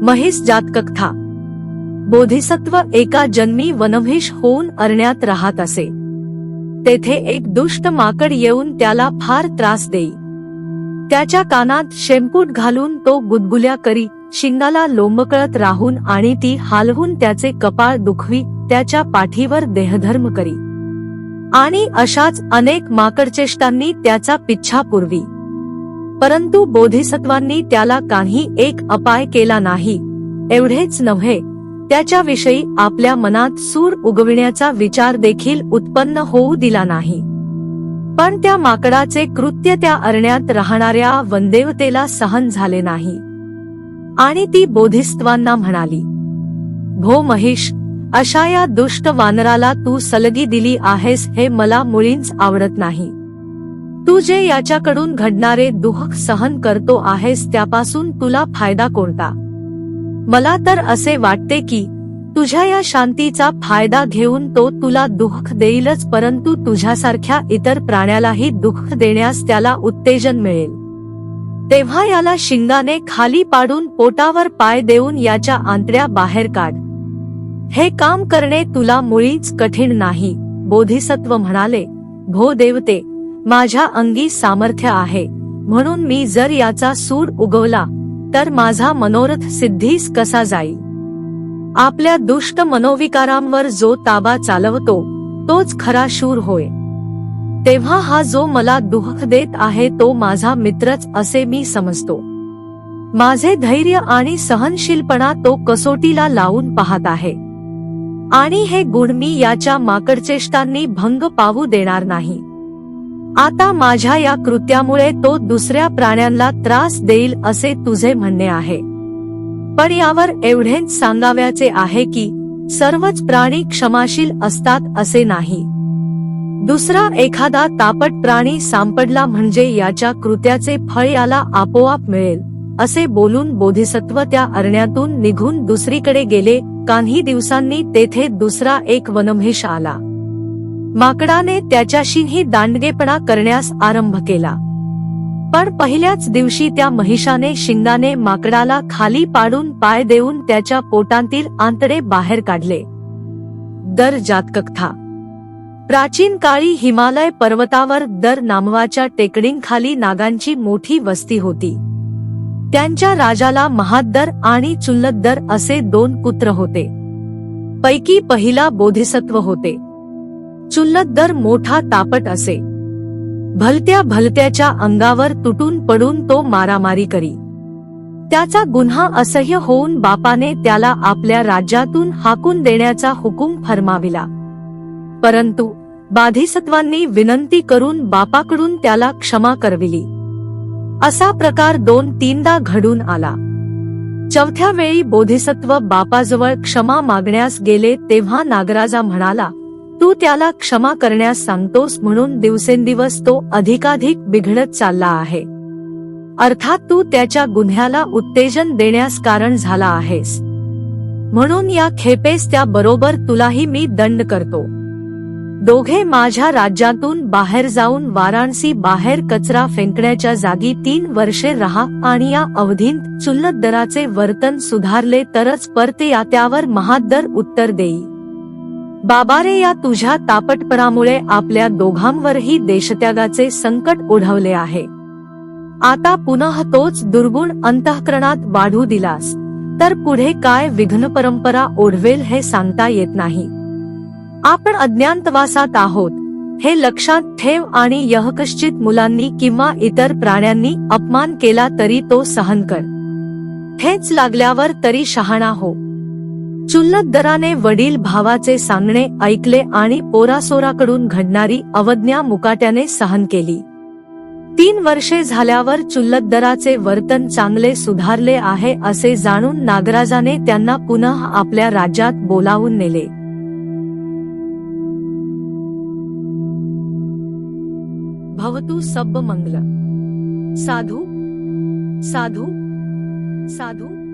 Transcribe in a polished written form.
महिष जातककथा। बोधिसत्व एका जन्मी वनमहिष होऊन अरण्यात राहत असे। तेथे एक दुष्ट माकड येऊन त्याला फार त्रास देई। त्याच्या कानात शेंपूट घालून तो गुदगुल्या करी, शिंगाला लोंबकळत राहून आणि ती हालवून त्याचे कपाळ दुखवी, त्याच्या पाठीवर देहधर्म करी आणि अशाच अनेक माकडचेष्टांनी त्याचा पिच्छा पुरवी। परंतु बोधिसत्वांनी त्याला काही एक अपाय केला नाही। एवढेच नव्हे, त्याच्याविषयी आपल्या मनात सूड उगविण्याचा विचार देखील उत्पन्न होऊ दिला नाही। पण त्या माकडाचे कृत्य त्या अरण्यात राहणाऱ्या वनदेवतेला सहन झाले नाही आणि ती बोधिसत्वांना म्हणाली, भो महिष, अशा या दुष्ट वानराला तू सलगी दिली आहेस हे मला मुळीच आवडत नाही। तू जे याच्याकडून घडणारे दुःख सहन करतो आहेस त्यापासून तुला फायदा कोणता? मला तर असे वाटते की तुझ्या या शांतीचा फायदा घेऊन तो तुला दुःख देईलच, परंतु तुझ्यासारख्या इतर प्राण्यालाही दुःख देण्यास त्याला उत्तेजन मिळेल। तेव्हा याला शिंगाने खाली पाडून पोटावर पाय देऊन याच्या आंतड्या बाहेर काढ। हे काम करणे तुला मुळीच कठीण नाही। बोधिसत्व म्हणाले, भो देवते, माझ्या अंगी सामर्थ्य आहे, म्हणून मी जर याचा सूड उगवला तर माझा मनोरथ सिद्धीस कसा जाईल? आपल्या दुष्ट मनोविकारांवर जो ताबा चालवतो तोच खरा शूर होय। तेव्हा हा जो मला दुःख देत आहे तो माझा मित्रच असे मी समजतो। माझे धैर्य आणि सहनशीलपणा तो कसोटीला लावून पाहत आहे आणि हे गुण मी याच्या माकडचेष्टांनी भंग पावू देणार नाही। आता माझ्या या कृत्यामुळे तो दुसऱ्या प्राण्यांना त्रास देईल असे तुझे म्हणणे आहे। पण यावर एवढेच सांगावयाचे आहे की सर्वच प्राणी क्षमाशील असतात असे नाही। दुसरा एखादा तापट प्राणी सापडला म्हणजे याच्या कृत्याचे फळ याला आपोआप मिळेल, असे बोलून बोधिसत्व त्या अरण्यातून निघून दुसरीकडे गेले। काही दिवसांनी तेथे दुसरा एक वनमहिष आला। माकडाने त्याच्याशीही दांडगेपणा करण्यास आरंभ केला, पण पहिल्याच दिवशी त्या महिषाने शिंगाने माकडाला खाली पाडून पाय देऊन त्याच्या पोटांतील आंतडे बाहेर काढले। दर जातककथा। प्राचीन काळी हिमालय पर्वतावर दर नामवाच्या टेकडींखाली नागांची मोठी वस्ती होती। त्यांच्या राजाला महाद्दर आणि चुल्लद्दर असे दोन पुत्र होते। पैकी पहिला बोधिसत्व होते। चुल्लद्दर मोठा तापट असे। भलत्या भलत्याच्या अंगावर तुटून पडून तो मारामारी करी। त्याचा गुन्हा असह्य होऊन बापाने त्याला आपल्या राज्यातून हाकून देण्याचा हुकूम फर्माविला। परंतु बोधिसत्वांनी विनंती करून बापाकडून त्याला क्षमा करविली। असा प्रकार 2-3दा घडून आला। चौथ्या वेळी बोधिसत्व बापाजवळ क्षमा मागण्यास गेले तेव्हा नागराजा म्हणाला, तू त्याला क्षमा करण्यास सांगतोस म्हणून दिवसेंदिवस तो अधिकाधिक बिघडत चालला आहे। अर्थात तू त्याच्या गुन्ह्याला उत्तेजन देण्यास कारण झाला आहेस, म्हणून या खेपेस त्या बरोबर तुलाही मी दंड करतो। दोघे माझ्या राज्यातून बाहेर जाऊन वाराणसी बाहेर कचरा फेकण्याच्या जागी 3 वर्षे राहा आणि या अवधीत चुल्लद्दराचे वर्तन सुधारले तरच परते या त्यावर महाद्दर उत्तर देई। बाबारे, या तुझ्या तापटपणामुळे आपल्या दोघांवरही देशत्यागाचे संकट ओढवले आहे। आता पुन्हा तोच दुर्गुण अंतःकरणात वाढू दिलास तर पुढे काय विघ्न परंपरा ओढवेल हे सांगता येत नाही। आपण अज्ञातवासात आहोत हे लक्षात ठेव आणि यहकश्चित मुलांनी किंवा इतर प्राण्यांनी अपमान केला तरी तो सहन कर। ठेच लागल्यावर तरी शहाणा हो। चुल्लद्दराने वडील भावाचे सांगणे ऐकले आणि पोरासोराकडून घडणारी अवज्ञा मुकाट्याने सहन केली। 3 वर्षे झाल्यावर चुल्लद्दराचे वर्तन चांगले सुधारले आहे असे जाणून नागराजाने त्यांना पुन्हा आपल्या राज्यात बोलावून नेले। भवतु सब मंगल। साधु साधु साधु।